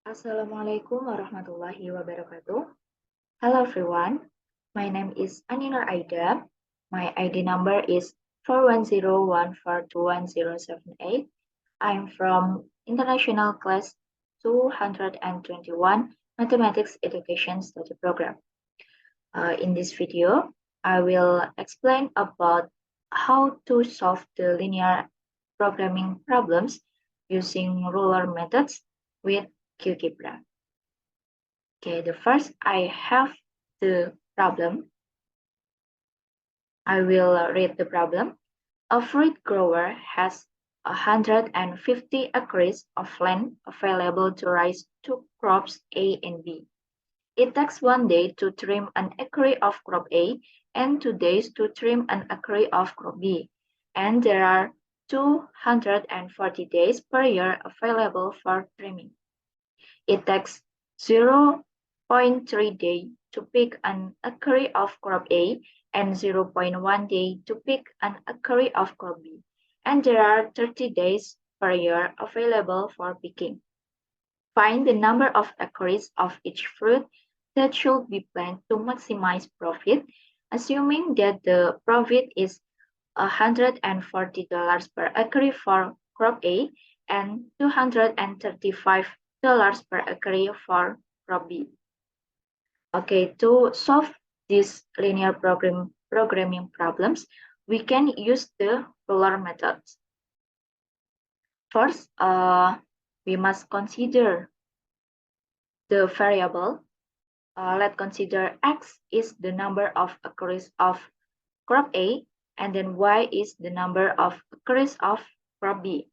Assalamualaikum warahmatullahi wabarakatuh. Hello everyone. My name is Nor Aida. My ID number is 410142108. I'm from International Class 221 Mathematics Education Study Program. In this video, I will explain about how to solve the linear programming problems using ruler methods with GeoGebra. Okay, the first I have the problem. I will read the problem. A fruit grower has 150 acres of land available to raise two crops A and B. It takes 1 day to trim an acre of crop A and 2 days to trim an acre of crop B. And there are 240 days per year available for trimming. It takes 0.3 day to pick an acre of crop A and 0.1 day to pick an acre of crop B. And there are 30 days per year available for picking. Find the number of acres of each fruit that should be planted to maximize profit, assuming that the profit is $140 per acre for crop A and $235 per acre for crop B. Okay, to solve these linear programming problems, we can use the ruler methods. First, we must consider the variable. Let's consider x is the number of acres of crop A, and then y is the number of acres of crop B.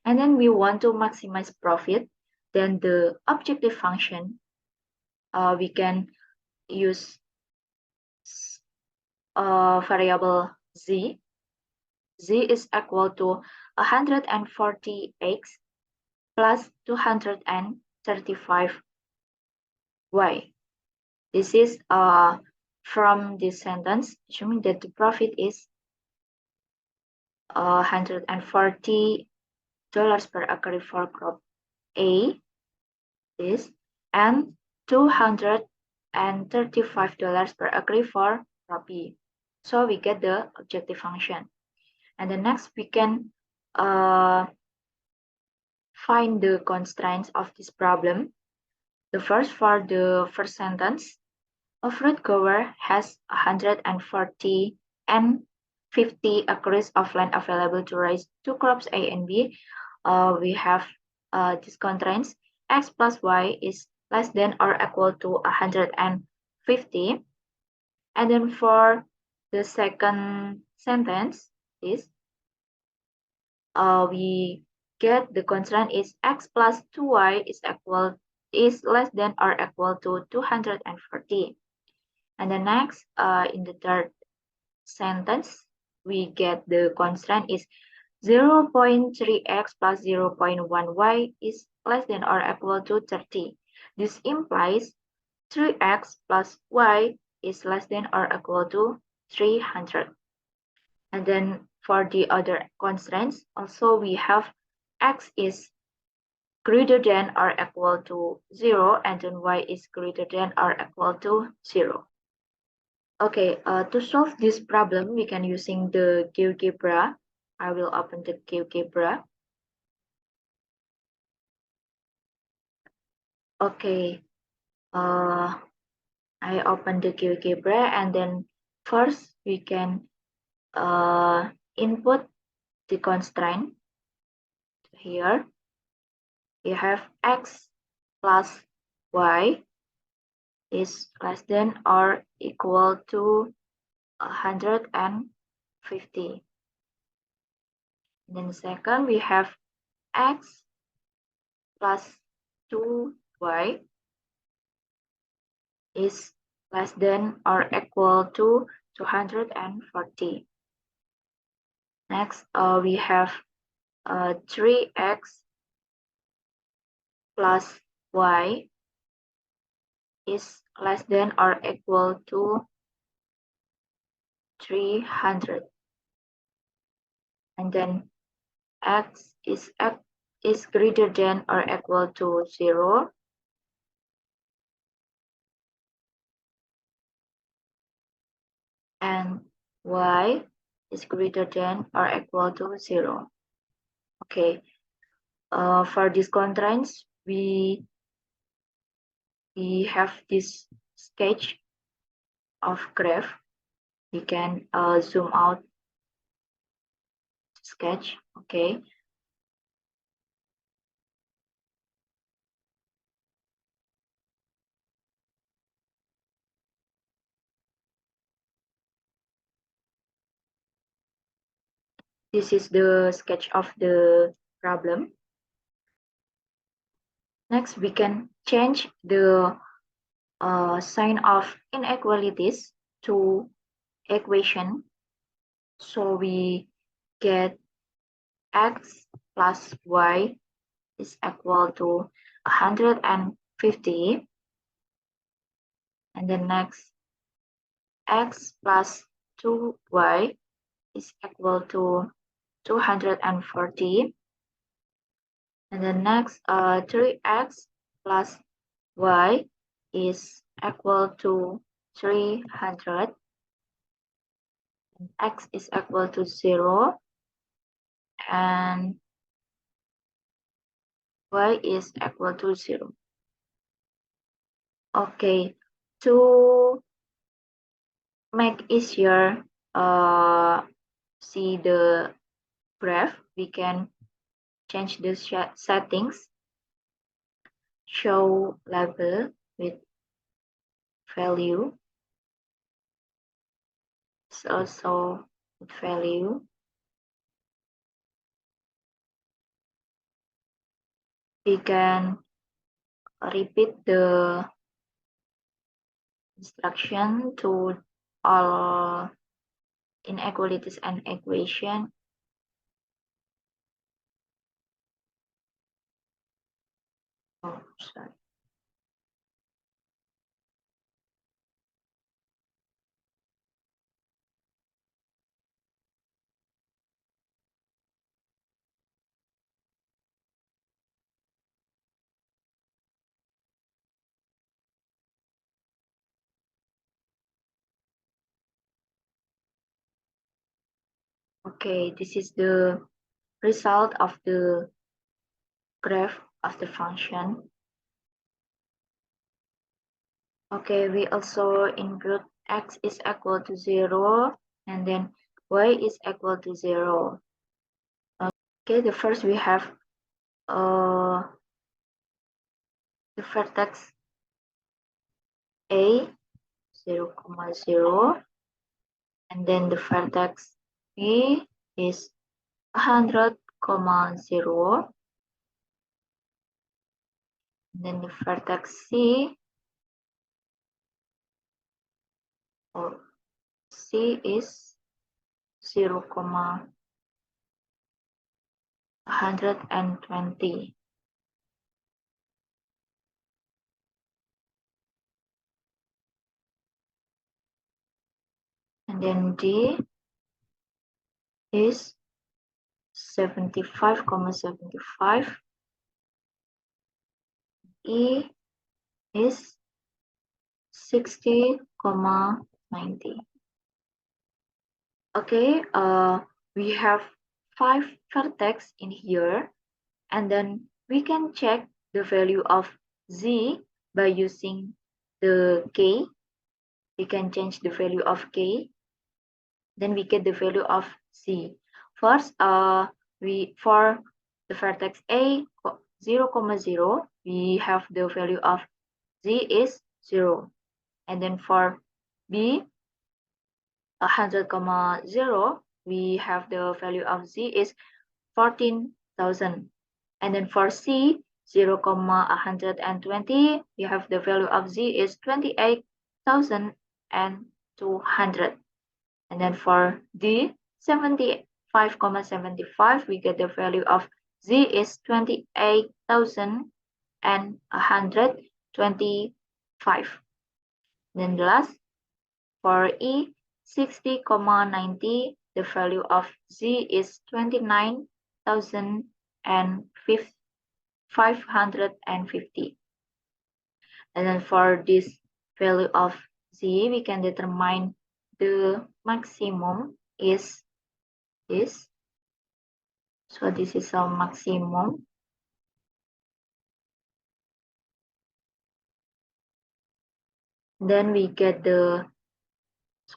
And then we want to maximize profit, then the objective function, we can use variable z. Z is equal to 140x plus 235y. This is from this sentence, assuming that the profit is $140 per acre for crop A, this, and $235 per acre for crop B. So we get the objective function. And then next we can find the constraints of this problem. The first, for the first sentence, a fruit grower has 140 and 50 acres of land available to raise two crops A and B. We have these constraints. X plus Y is less than or equal to 150. And then for the second sentence is we get the constraint is x plus 2y is less than or equal to 240. And the next, in the third sentence, we get the constraint is 0.3x plus 0.1y is less than or equal to 30. This implies 3x plus y is less than or equal to 300. And then for the other constraints, also we have x is greater than or equal to 0, and then y is greater than or equal to 0. Okay, to solve this problem, we can using the GeoGebra. I will open the GeoGebra. Okay, I open the GeoGebra, and then first we can input the constraint. Here we have x plus y is less than or equal to 150. And then second, we have x plus 2y is less than or equal to 240. Next, we have 3x plus y is less than or equal to 300. and then x is greater than or equal to 0, and y is greater than or equal to 0. Okay, for these constraints, we have this sketch of graph. We can zoom out sketch. Okay, this is the sketch of the problem. Next, we can change the sign of inequalities to equation. So we get x plus y is equal to 150. And then next, x plus 2y is equal to 240. And then next, 3x plus y is equal to 300. And x is equal to 0. And y is equal to 0. Okay, to make easier see the graph, we can change the settings. Show label with value. It's also with value. We can repeat the instruction to all inequalities and equation. Oh, sorry. Okay, this is the result of the graph of the function. Okay, we also include x is equal to 0 and then y is equal to 0. Okay, the first we have the vertex A 0, 0, and then the vertex B is 100, 0, and then the vertex C or C is 0, 120. And then D is 75, 75. E is 60, 90. Okay, we have 5 vertex in here, and then we can check the value of z by using the k. We can change the value of k, then we get the value of z. First, for the vertex A 0, 0, we have the value of z is 0. And then for B 100, 0, we have the value of z is 14,000. And then for C 0, 120, we have the value of z is 28,200. And then for D 75, 75, we get the value of z is 28,125. Then the last for E 60, 90, the value of Z is 29,550. And then for this value of Z, we can determine the maximum is this. So this is our maximum. Then we get the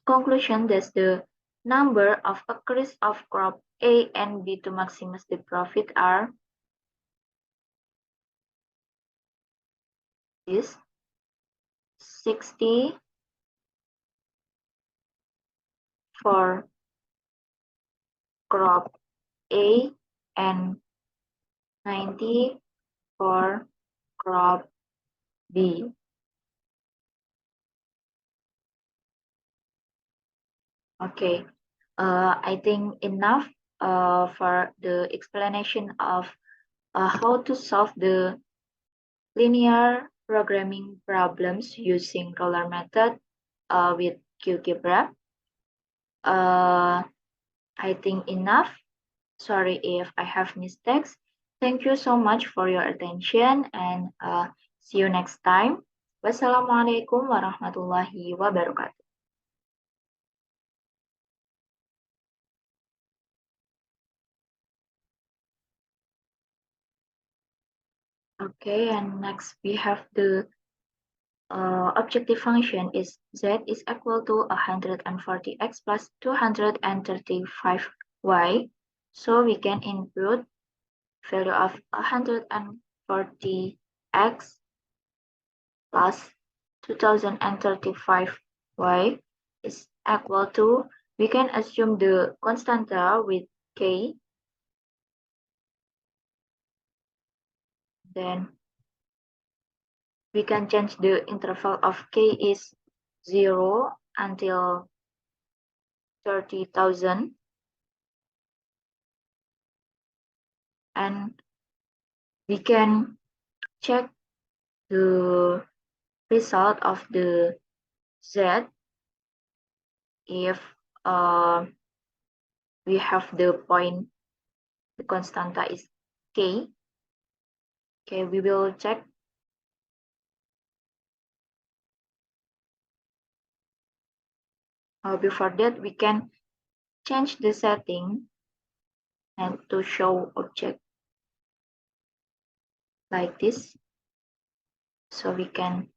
conclusion that the number of acres of crop A and B to maximize the profit are this 60 for crop A and 90 for crop B. Okay, I think enough for the explanation of how to solve the linear programming problems using roller method with GeoGebra. I think enough. Sorry if I have mistakes. Thank you so much for your attention and see you next time. Wassalamualaikum warahmatullahi wabarakatuh. Okay, and next we have the objective function is z is equal to 140x plus 235y. So we can input value of 140x plus 2035y is equal to, we can assume the constanta with k, then we can change the interval of k is 0 until 30,000, and we can check the result of the z if we have the point, the constanta is k. Okay, we will check. Before that, we can change the setting and to show object like this. So we can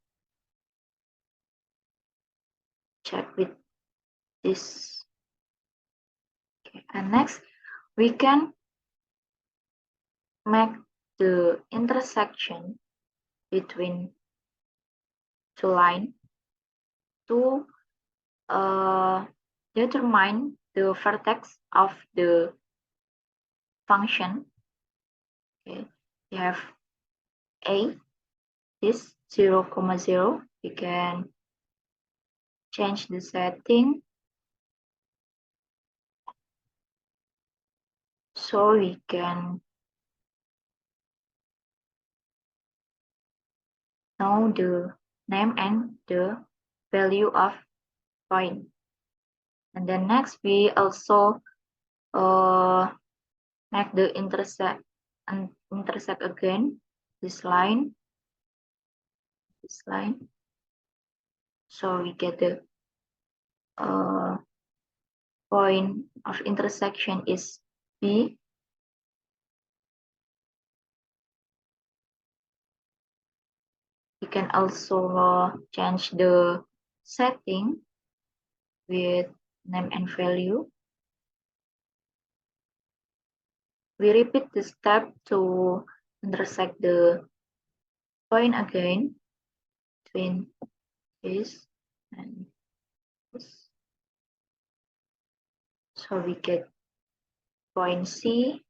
check with this. Okay. And next, we can make the intersection between two lines to determine the vertex of the function. Okay, we have A, this 0, 0. We can change the setting so we can know the name and the value of point. And then next we also make the intersect and intersect again this line, so we get the point of intersection is B. We can also change the setting with name and value. We repeat the step to intersect the point again between this and this. So we get point C.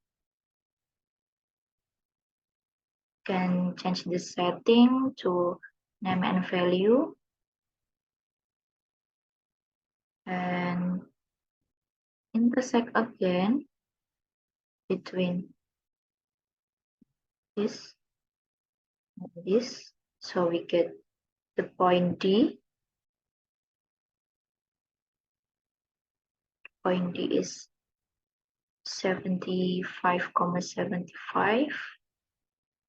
Can change the setting to name and value. And intersect again between this and this. So we get the point D. point D is 75,75.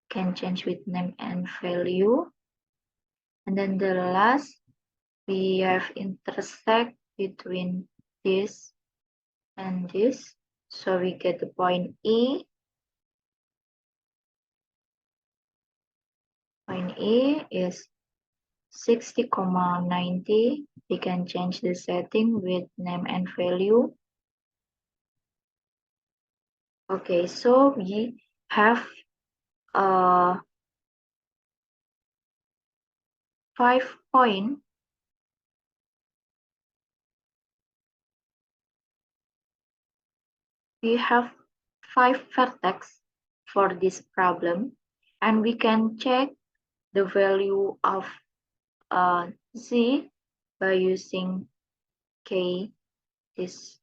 Can change with name and value. And then the last, we have intersect between this and this. So we get the point E. Point E is 60,90. We can change the setting with name and value. Okay, so we have 5 point. We have 5 vertex for this problem, and we can check the value of z by using k, this